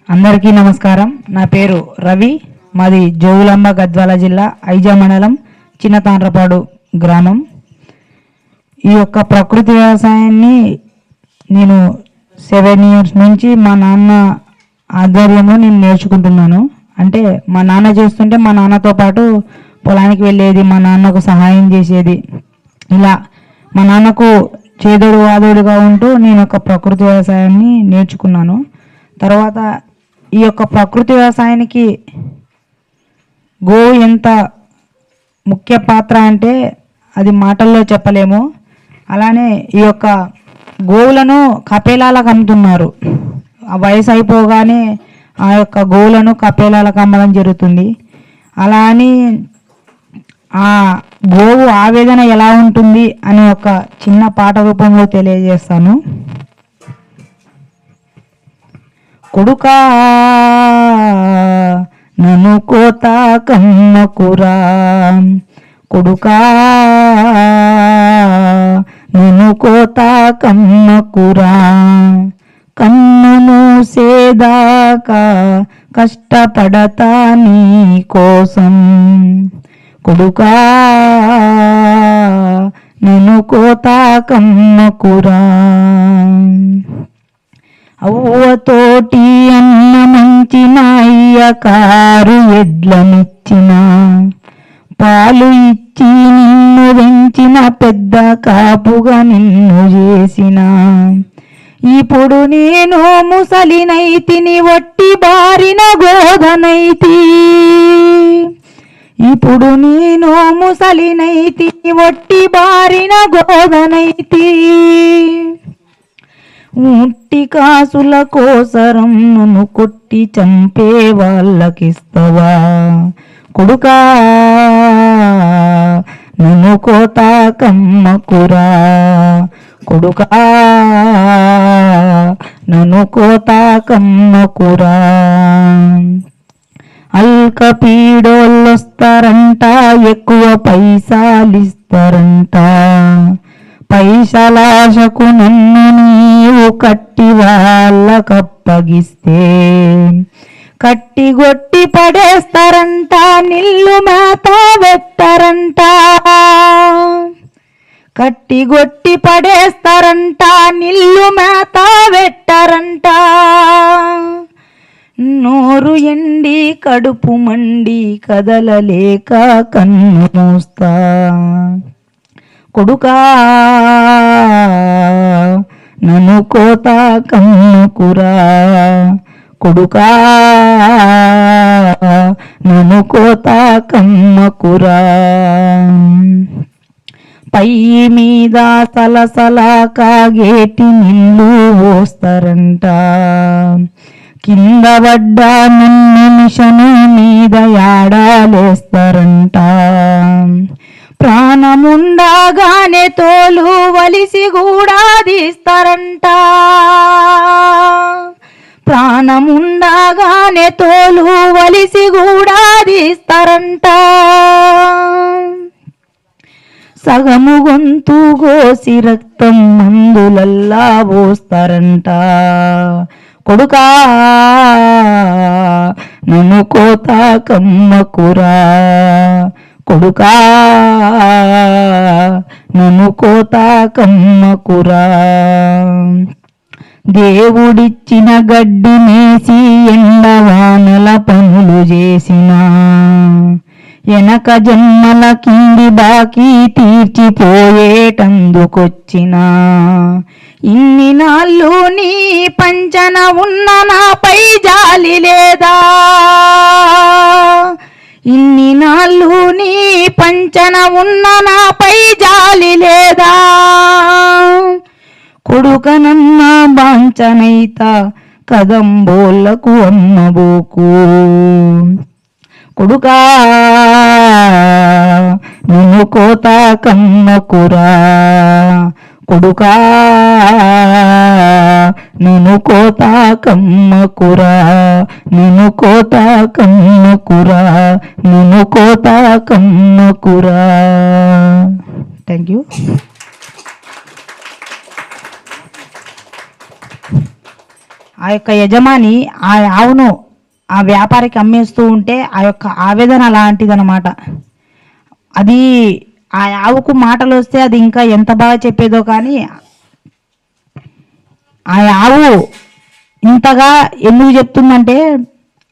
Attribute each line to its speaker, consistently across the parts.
Speaker 1: అందరికీ నమస్కారం. నా పేరు రవి. మాది జోగులాంబ గద్వాల జిల్లా ఐజా మండలం చిన్నతాండ్రపాడు గ్రామం. ఈ యొక్క ప్రకృతి వ్యవసాయాన్ని నేను 7 years నుంచి మా నాన్న ఆధ్వర్యంలో నేను నేర్చుకుంటున్నాను. అంటే మా నాన్న చేస్తుంటే మా నాన్నతో పాటు పొలానికి వెళ్ళేది, మా నాన్నకు సహాయం చేసేది. ఇలా మా నాన్నకు చేదోడు వాదోడుగా ఉంటూ నేను ఒక ప్రకృతి వ్యవసాయాన్ని నేర్చుకున్నాను. తర్వాత ఈ యొక్క ప్రకృతి వ్యవసాయానికి గోవు ఎంత ముఖ్య పాత్ర అంటే అది మాటల్లో చెప్పలేము. అలానే ఈ యొక్క గోవులను కపేలాలకు అమ్ముతున్నారు. ఆ వయసు అయిపోగానే ఆ యొక్క గోవులను కపేలాలకు అమ్మడం జరుగుతుంది. అలా అని ఆ గోవు ఆవేదన ఎలా ఉంటుంది అని ఒక చిన్న పాట రూపంలో తెలియజేస్తాను. కొడుకా నన్ను కోత కమ్మకురా, కొడుకా నన్ను కోత కమ్మకురా, కన్ను మూసేదాకా కష్టపడతా నీ కోసం, కొడుకా నన్ను కోత కమ్మకురా. అవ్వతోటి అన్న మంచిన అయ్యకారు ఎడ్లనిచ్చిన, పాలు ఇచ్చి నిన్ను పెంచిన పెద్ద కాపుగా నిన్ను చేసిన, ఇప్పుడు నేను ముసలినైతిని వట్టి బారిన గోధనైతి, ఇప్పుడు నేను ముసలినైతిని వట్టి బారిన గోధనైతి, ఉట్టి కాసుల కోసరం నన్ను కొట్టి చంపే వాళ్ళకిస్తవా, కొడుకా నన్ను కోత కమ్మకురా, కొడుకా నన్ను కోత కమ్మకురా. అల్క పీడోళ్ళొస్తారంట, ఎక్కువ పైసలిస్తారంట, పైసలాశకు నన్ను నీవు కట్టి వాళ్ళకప్పగిస్తే కట్టిగొట్టి పడేస్తారంట, నిల్లు మేత వెత్తారంట, కట్టిగొట్టి పడేస్తారంట, నిల్లు మేత వెట్టారంట, నోరు ఎండి కడుపు మండి కదలలేక కన్ను మూస్తా, కొడుకా నన్ను కోత కమ్మకురా, కొడుకా నన్ను కోత కమ్మకురా. పై మీద సలసలా కాగేటి నిల్లు పోస్తారంట, కింద పడ్డ నన్ను మిషను మీద యాడాలేస్తారంట, ప్రాణముండగానే తోలు వలిసి కూడా తీస్తారంట, ప్రాణముండగానే తోలు వలిసి కూడా తీస్తారంట, సగము గొంతు కోసి రక్తం మందులల్లా పోస్తారంట, కొడుకా నన్ను కోత కమ్మకురా, కొడుకా నన్ను కోత కమ్మకురా. దేవుడిచ్చిన గడ్డి మేసి ఎండవానల పనులు చేసిన, వెనక జన్మల కింది బాకీ తీర్చిపోయేటందుకొచ్చిన, ఇన్ని నాళ్ళు నీ పంచన ఉన్న నాపై జాలి లేదా, ఇన్ని నాళ్ళు నీ పంచన ఉన్న నాపై జాలి లేదా, కొడుకనన్న బాంచనైత కదంబోళ్లకు అమ్మబోకు, కొడుకా నన్ను కోత కమ్మకురా, కొడుకా నన్ను కోత కమ్మకురా, నన్ను కోత కమ్మకురా, నన్ను కోత కమ్మకురా. Thank you. ఆ యొక్క యజమాని ఆ ఆవును ఆ వ్యాపారికి అమ్మేస్తూ ఉంటే ఆ యొక్క ఆవేదన అలాంటిదనమాట. అది ఆ ఆవుకు మాటలు వస్తే అది ఇంకా ఎంత బాగా చెప్పేదో కానీ ఆ ఆవు ఇంతగా ఎందుకు చెప్తుందంటే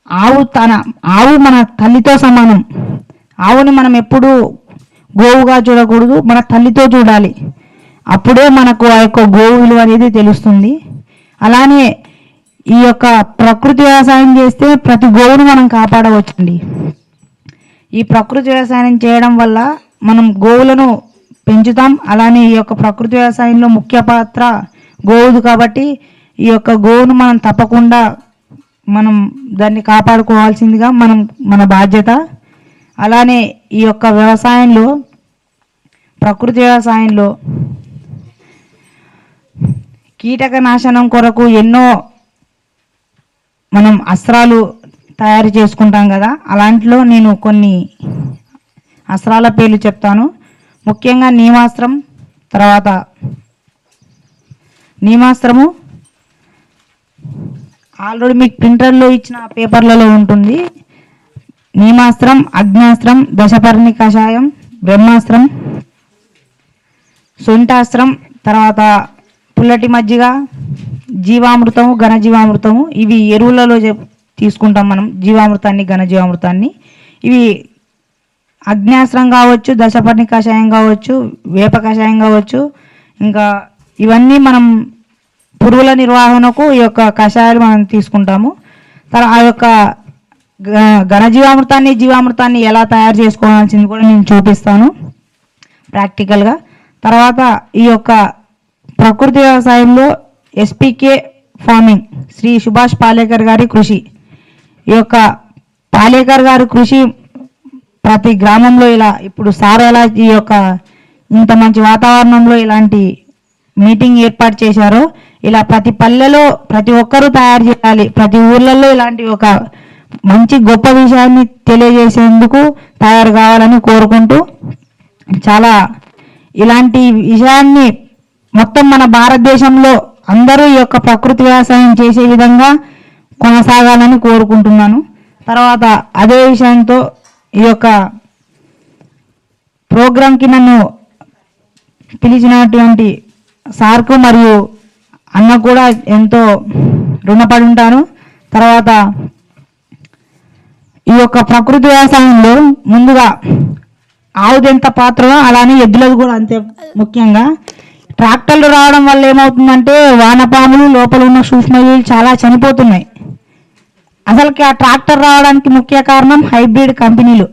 Speaker 1: ఆవు మన తల్లితో సమానం. ఆవుని మనం ఎప్పుడు గోవుగా చూడకూడదు, మన తల్లితో చూడాలి. అప్పుడే మనకు ఆ యొక్క గోవు విలువ అనేది తెలుస్తుంది. అలానే ఈ యొక్క ప్రకృతి వ్యవసాయం చేస్తే ప్రతి గోవును మనం కాపాడవచ్చండి. ఈ ప్రకృతి వ్యవసాయం చేయడం వల్ల మనం గోవులను పెంచుతాం. అలానే ఈ యొక్క ప్రకృతి వ్యవసాయంలో ముఖ్య పాత్ర గోవుది కాబట్టి ఈ యొక్క గోవును మనం తప్పకుండా మనం దాన్ని కాపాడుకోవాల్సిందిగా మన బాధ్యత. అలానే ఈ యొక్క వ్యవసాయంలో ప్రకృతి వ్యవసాయంలో కీటక నాశనం కొరకు ఎన్నో మనం అస్త్రాలు తయారు చేసుకుంటాం కదా, అలాంటిలో నేను కొన్ని అస్త్రాల పేర్లు చెప్తాను. ముఖ్యంగా నీమాస్త్రం, తర్వాత నీమాస్త్రము ఆల్రెడీ మీకు ప్రింటర్లో ఇచ్చిన పేపర్లలో ఉంటుంది. నీమాస్త్రం, అగ్నాస్త్రం, దశపర్ణి కషాయం, బ్రహ్మాస్త్రం, సొంటాస్త్రం, తర్వాత పుల్లటి మజ్జిగ, జీవామృతము, ఘనజీవామృతము. ఇవి ఎరువులలో తీసుకుంటాం మనం, జీవామృతాన్ని, ఘనజీవామృతాన్ని. ఇవి అగ్నాస్త్రం కావచ్చు, దశపర్ణి కషాయం కావచ్చు, వేప కషాయం కావచ్చు. ఇంకా ఇవన్నీ మనం పురుగుల నిర్వహణకు ఈ యొక్క కషాయాలు మనం తీసుకుంటాము. ఆ యొక్క ఘనజీవామృతాన్ని, జీవామృతాన్ని ఎలా తయారు చేసుకోవాల్సింది కూడా నేను చూపిస్తాను ప్రాక్టికల్గా. తర్వాత ఈ యొక్క ప్రకృతి వ్యవసాయంలో ఎస్పీకే ఫార్మింగ్, శ్రీ సుభాష్ పాలేకర్ గారి కృషి. ఈ యొక్క పాలేకర్ గారి కృషి ప్రతి గ్రామంలో ఇలా ఇప్పుడు సార్ ఎలా ఈ యొక్క ఇంత మంచి వాతావరణంలో ఇలాంటి మీటింగ్ ఏర్పాటు చేశారో, ఇలా ప్రతి పల్లెలో ప్రతి ఒక్కరూ తయారు చేయాలి. ప్రతి ఊర్లలో ఇలాంటి ఒక మంచి గొప్ప విషయాన్ని తెలియజేసేందుకు తయారు కావాలని కోరుకుంటూ, చాలా ఇలాంటి విషయాన్ని మొత్తం మన భారతదేశంలో అందరూ ఈ యొక్క ప్రకృతి వ్యవసాయం చేసే విధంగా కొనసాగాలని కోరుకుంటున్నాను. తర్వాత అదే విషయంతో ఈ యొక్క ప్రోగ్రాంకి నన్ను పిలిచినటువంటి సార్కు మరియు అన్న కూడా ఎంతో రుణపడి ఉంటాను. తర్వాత ఈ యొక్క ప్రకృతి వ్యవసాయంలో ముందుగా ఆవుది ఎంత పాత్రనో అలానే ఎద్దులది కూడా అంతే ముఖ్యంగా. ట్రాక్టర్లు రావడం వల్ల ఏమవుతుందంటే వానపాములు, లోపల ఉన్న సూక్ష్మజీవులు చాలా చనిపోతున్నాయి. అసలుకి ఆ ట్రాక్టర్ రావడానికి ముఖ్య కారణం హైబ్రిడ్ కంపెనీలు.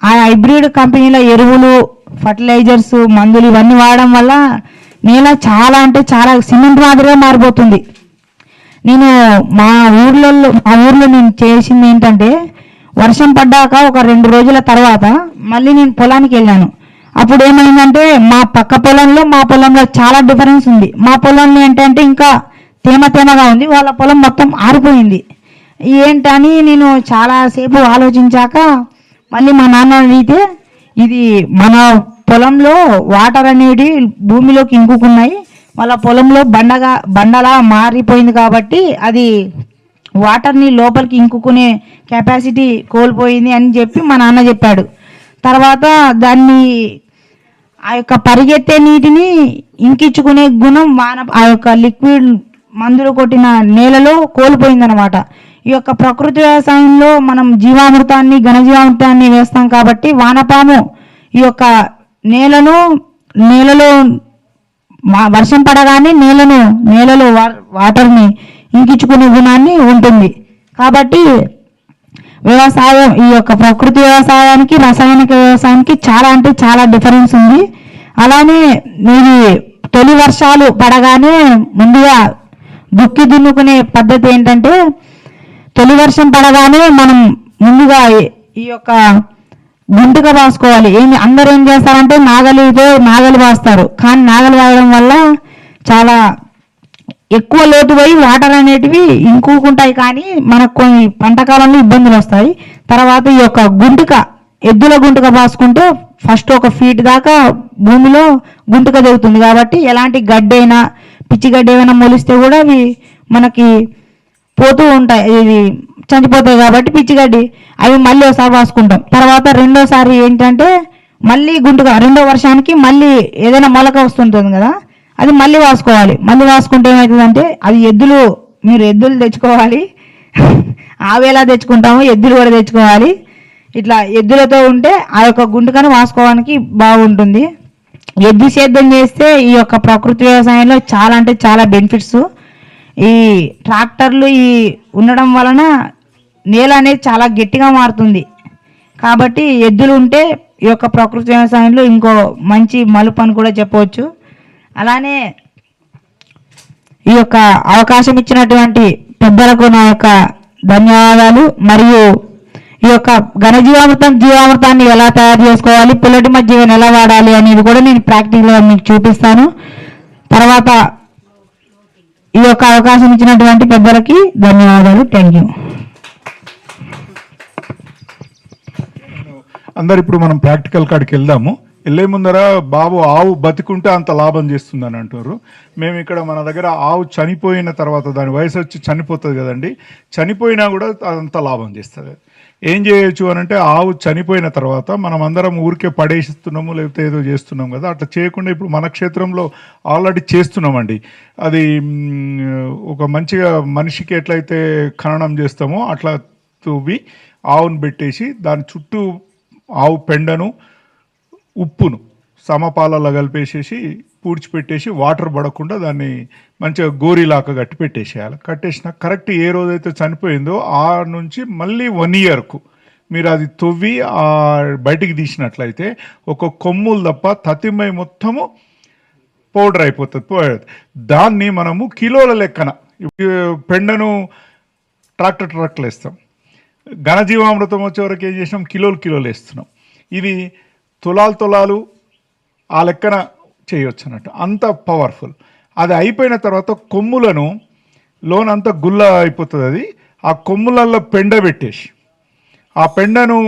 Speaker 1: ఆ హైబ్రిడ్ కంపెనీల ఎరువులు, ఫర్టిలైజర్స్, మందులు ఇవన్నీ వాడడం వల్ల నేల చాలా అంటే చాలా సిమెంట్ మాదిరిగా మారిపోతుంది. నేను మా ఊర్లో నేను చేసింది ఏంటంటే, వర్షం పడ్డాక ఒక 2 రోజుల తర్వాత మళ్ళీ నేను పొలానికి వెళ్ళాను. అప్పుడు ఏమైందంటే మా పక్క పొలంలో మా పొలంలో చాలా డిఫరెన్స్ ఉంది. మా పొలంలో ఏంటంటే ఇంకా తేమగా ఉంది, వాళ్ళ పొలం మొత్తం ఆరిపోయింది. ఏంటని నేను చాలాసేపు ఆలోచించాక మళ్ళీ మా నాన్న అడిగితే, ఇది మన పొలంలో వాటర్ అనేవి భూమిలోకి ఇంకుకున్నాయి, వాళ్ళ పొలంలో బండలా మారిపోయింది కాబట్టి అది వాటర్ని లోపలికి ఇంకుకునే కెపాసిటీ కోల్పోయింది అని చెప్పి మా నాన్న చెప్పాడు. తర్వాత దాన్ని ఆ యొక్క పరిగెత్తే నీటిని ఇంకించుకునే గుణం ఆ యొక్క లిక్విడ్ మందులు కొట్టిన నేలలో కోల్పోయిందనమాట. ఈ యొక్క ప్రకృతి వ్యవసాయంలో మనం జీవామృతాన్ని, ఘనజీవామృతాన్ని వేస్తాం కాబట్టి వానపాము ఈ యొక్క నేలలో వర్షం పడగానే నేలలో వాటర్ని ఇంకించుకునే గుణాన్ని ఉంటుంది. కాబట్టి వ్యవసాయం, ఈ యొక్క ప్రకృతి వ్యవసాయానికి రసాయనిక వ్యవసాయానికి చాలా అంటే చాలా డిఫరెన్స్ ఉంది. అలానే ఇది తొలి వర్షాలు పడగానే ముందుగా దుక్కి దున్నుకునే పద్ధతి ఏంటంటే, తొలి వర్షం పడగానే మనం ముందుగా ఈ యొక్క గుంటుక పాసుకోవాలి. అందరూ ఏం చేస్తారంటే నాగలి పాస్తారు. కానీ నాగలి వాడడం వల్ల చాలా ఎక్కువ లోతు పోయి వాటర్ అనేటివి ఇంకుకుంటాయి, కానీ మనకు కొన్ని పంట కాలంలో ఇబ్బందులు వస్తాయి. తర్వాత ఈ యొక్క ఎద్దుల గుంటుక పాసుకుంటే ఫస్ట్ 1 ఫీట్ దాకా భూమిలో గుంటుక దిగుతుంది కాబట్టి ఎలాంటి గడ్డైనా, పిచ్చి గడ్డ ఏమైనా మొలిస్తే కూడా అవి మనకి పోతూ ఉంటాయి, ఇది చనిపోతాయి కాబట్టి పిచ్చిగడ్డి, అవి మళ్ళీ ఒకసారి వాసుకుంటాం. తర్వాత రెండోసారి ఏంటంటే మళ్ళీ గుంటుగా రెండో వర్షానికి మళ్ళీ ఏదైనా మొలక వస్తుంటుంది కదా, అది మళ్ళీ వాసుకోవాలి. మళ్ళీ వాసుకుంటే ఏమవుతుందంటే అది మీరు ఎద్దులు తెచ్చుకోవాలి. ఆవు ఎలా తెచ్చుకుంటామో ఎద్దులు కూడా తెచ్చుకోవాలి. ఇట్లా ఎద్దులతో ఉంటే ఆ యొక్క గుంటుకని వాసుకోవడానికి బాగుంటుంది. ఎద్దు సేద్యం చేస్తే ఈ యొక్క ప్రకృతి వ్యవసాయంలో చాలా అంటే చాలా బెనిఫిట్స్. ఈ ట్రాక్టర్లు ఈ ఉండడం వలన నేల అనేది చాలా గట్టిగా మారుతుంది. కాబట్టి ఎద్దులు ఉంటే ఈ యొక్క ప్రకృతి వ్యవసాయంలో ఇంకో మంచి మలుపు అని కూడా చెప్పవచ్చు. అలానే ఈ యొక్క అవకాశం ఇచ్చినటువంటి పెద్దలకు నా యొక్క ధన్యవాదాలు. మరియు ఈ యొక్క జీవామృతాన్ని ఎలా తయారు చేసుకోవాలి, పుల్లటి మజ్జిగను ఎలా వాడాలి అనేది కూడా నేను ప్రాక్టికల్గా మీకు చూపిస్తాను. తర్వాత ఈ యొక్క అవకాశం ఇచ్చినటువంటి పెద్దలకి ధన్యవాదాలు. Thank you.
Speaker 2: అందరు ఇప్పుడు మనం ప్రాక్టికల్ కాడికి వెళ్దాము. వెళ్ళే ముందర బాబు ఆవు బతికుంటే అంత లాభం చేస్తుందని అంటారు. మేము ఇక్కడ మన దగ్గర ఆవు చనిపోయిన తర్వాత దాని వయసు వచ్చి చనిపోతుంది కదండి, చనిపోయినా కూడా అంత లాభం చేస్తుంది. ఏం చేయొచ్చు అని అంటే ఆవు చనిపోయిన తర్వాత మనం అందరం ఊరికే పడేస్తున్నాము లేకపోతే ఏదో చేస్తున్నాం కదా, అట్లా చేయకుండా ఇప్పుడు మన క్షేత్రంలో ఆల్రెడీ చేస్తున్నామండి. అది ఒక మంచిగా మనిషికి ఎట్లయితే ఖననం చేస్తామో అట్లా తవ్వి ఆవును పెట్టేసి దాని చుట్టూ ఆవు పెండను ఉప్పును సమపాలలో కలిపేసేసి పూడ్చిపెట్టేసి వాటర్ పడకుండా దాన్ని మంచిగా గోరీలాగా కట్టి పెట్టేసేయాలి. కట్టేసిన కరెక్ట్ ఏ రోజైతే చనిపోయిందో ఆ నుంచి మళ్ళీ 1 ఇయర్కు మీరు అది తవ్వి బయటికి తీసినట్లయితే ఒక కొమ్ములు తప్ప తతిమై మొత్తము పౌడర్ అయిపోతుంది. దాన్ని మనము కిలోల లెక్కన పెండను ట్రాక్టర్లు వేస్తాం. ఘనజీవామృతం వచ్చే వరకు ఏం చేసినాం, కిలోలు వేస్తున్నాం. ఇది తులాలు ఆ లెక్కన చేయొచ్చు అన్నట్టు, అంత పవర్ఫుల్. అది అయిపోయిన తర్వాత కొమ్ములను లోనంతా గుల్ల అయిపోతుంది. అది ఆ కొమ్ములలో పెండ పెట్టేసి ఆ పెండను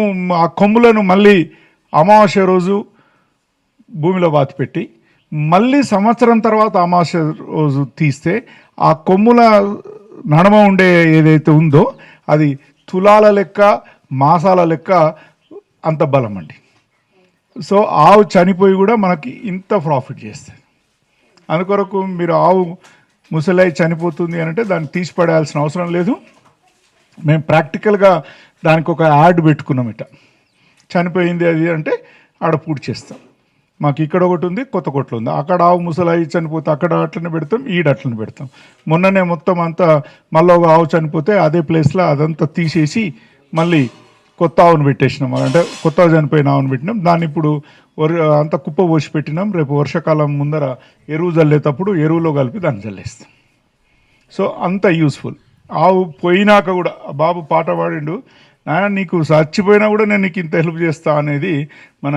Speaker 2: ఆ కొమ్ములను మళ్ళీ అమావాస్య రోజు భూమిలో పాతిపెట్టి మళ్ళీ సంవత్సరం తర్వాత అమావాస్య రోజు తీస్తే ఆ కొమ్ముల నడమ ఉండే ఏదైతే ఉందో అది తులాల లెక్క మాసాల లెక్క అంత బలం అండి. సో ఆవు చనిపోయి కూడా మనకి ఇంత ప్రాఫిట్ చేస్తుంది. అందుకొరకు మీరు ఆవు ముసలై చనిపోతుంది అని అంటే దాన్ని తీసి పడేయాల్సిన అవసరం లేదు. మేము ప్రాక్టికల్గా దానికి ఒక యాడ్ పెట్టుకున్నాం. చనిపోయింది అది అంటే ఆడ పూర్తి చేస్తాం. మాకు ఇక్కడ ఒకటి ఉంది, కొత్తకోటలో ఉంది. అక్కడ ఆవు ముసలై చనిపోతే అక్కడ అట్లనే పెడతాం, అట్లనే పెడతాం. మొన్ననే మొత్తం అంతా మళ్ళీ ఒక ఆవు చనిపోతే అదే ప్లేస్లో అదంతా తీసేసి మళ్ళీ కొత్త ఆవును పెట్టేసినాం. అంటే కొత్త చనిపోయిన ఆవును పెట్టినాం. దాన్ని ఇప్పుడు అంతా కుప్ప పోసి పెట్టినాం. రేపు వర్షాకాలం ముందర ఎరువు చల్లేటప్పుడు ఎరువులో కలిపి దాన్ని చల్లేస్తాం. సో అంత యూస్ఫుల్. ఆవు పోయినాక కూడా బాబు పాట పాడిండు, నాయన నీకు చచ్చిపోయినా కూడా నేను నీకు ఇంత హెల్ప్ చేస్తా అనేది మన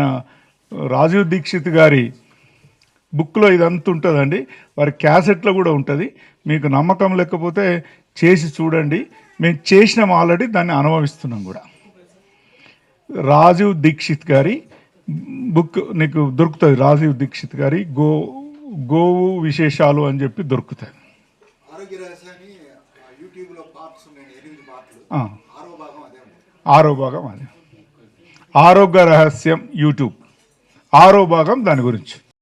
Speaker 2: రాజీవ్ దీక్షిత్ గారి బుక్లో ఇదంతా ఉంటుందండి. వారి క్యాసెట్లో కూడా ఉంటుంది. మీకు నమ్మకం లేకపోతే చేసి చూడండి. మేము చేసినాం ఆల్రెడీ, దాన్ని అనుభవిస్తున్నాం కూడా. రాజీవ్ దీక్షిత్ గారి బుక్ నీకు దొరుకుతుంది. రాజీవ్ దీక్షిత్ గారి గోవు విశేషాలు అని చెప్పి దొరుకుతుంది. ఆరో భాగం అదే ఆరోగ్య రహస్యం యూట్యూబ్ 6వ భాగం దాని గురించి.